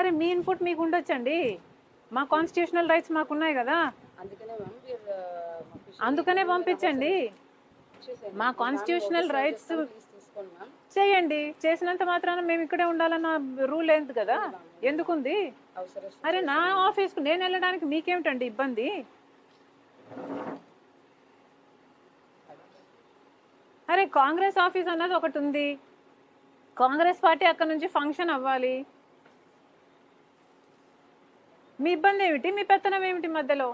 అరే మీ ఇన్పుట్ మీకు ఉండొచ్చండి, మా కాన్స్టిట్యూషనల్ రైట్స్ మాకున్నాయి కదా, అందుకనే పంపించండి. మా కాన్స్టిట్యూషనల్ రైట్స్ చేయండి. చేసినంత మాత్రాన మేము ఇక్కడే ఉండాలన్న రూల్ లేదు కదా, ఎందుకుంది? అరే నా ఆఫీస్కు నేను వెళ్ళడానికి మీకేమిటండి ఇబ్బంది? అరే కాంగ్రెస్ ఆఫీస్ అన్నది ఒకటి ఉంది, కాంగ్రెస్ పార్టీ అక్కడ నుంచి ఫంక్షన్ అవ్వాలి. మీ ఇబ్బంది ఏమిటి? మీ పెత్తనం ఏమిటి మధ్యలో?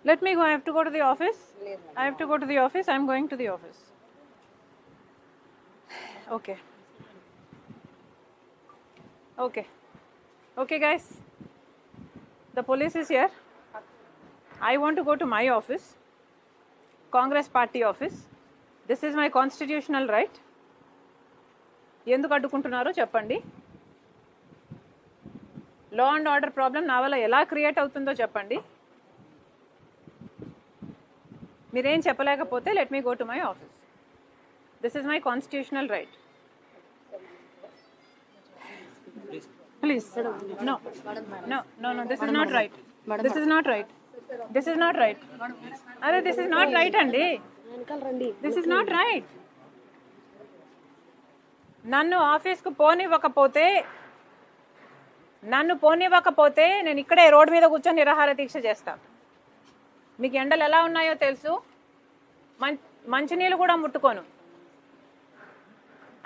Let me go. I have to go to the office. I have to go to the office. I am going to the office. Okay. Okay. Okay, guys. The police is here. I want to go to my office, Congress party office. This is my constitutional right. ఎందుకు అడ్డుకుంటున్నారో చెప్పండి. Law and order problem నా వల్ల ఎలా create అవుతుందో చెప్పండి. మీరేం చెప్పలేకపోతే let me go to my office. This is my constitutional right. Please no no no no this is not right. This is not right. This is not right. అరే this is not right అండి. This is not right. నన్ను ఆఫీస్కు పోనివ్వకపోతే నేను ఇక్కడే road మీద కూర్చొని నిరాహార దీక్ష చేస్తాను. మీకు ఎండలు ఎలా ఉన్నాయో తెలుసు, మంచినీళ్ళు కూడా ముట్టుకోను.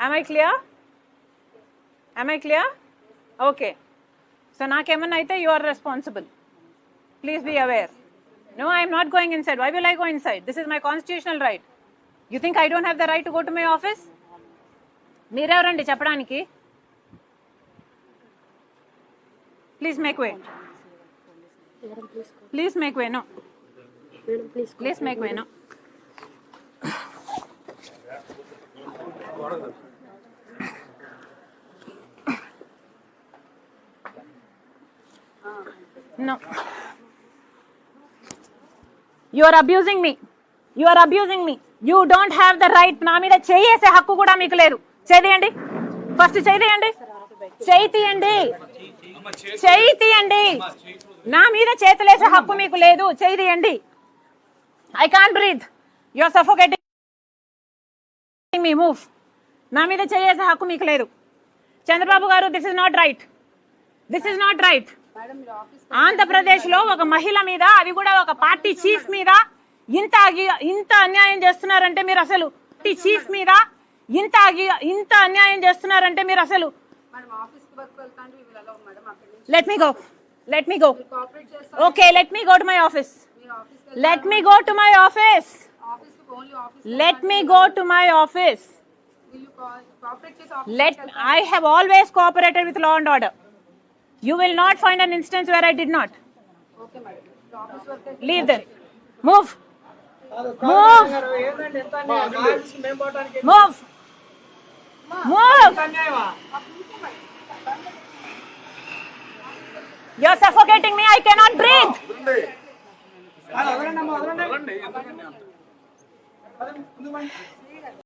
am I clear? Okay. So నాకేమన్నా అయితే you are responsible. Please be aware. No, I am not going inside. Why will I go inside? This is my constitutional right. You think I don't have the right to go to my office? మీరెవరండి చెప్పడానికి? Please make way. Please make way. No please make way. No no. You are abusing me. You don't have the right. నా మీద చేయేసే హక్కు కూడా మీకు లేదు. చేయండి first. చేయండి. నా మీద చేతులేసే హక్కు మీకు లేదు. చేయండి. I can't breathe. You are suffocating me. Move. నా మీద చేయేసే హక్కు మీకు లేదు. చంద్రబాబు గారు, this is not right. Andhra Pradesh లో ఒక మహిళ మీద, అది కూడా ఒక పార్టీ చీఫ్ మీద ఇంత అన్యాయం చేస్తున్నారంటే మీరు అసలు చీఫ్ మీద ఇంత అన్యాయం చేస్తున్నారంటే మీరు అసలు let me go. Okay, let me go to my office. I have always cooperated with law and order. You will not find an instance where I did not. Okay, madam. Leave them. Move. You're suffocating me. I cannot breathe.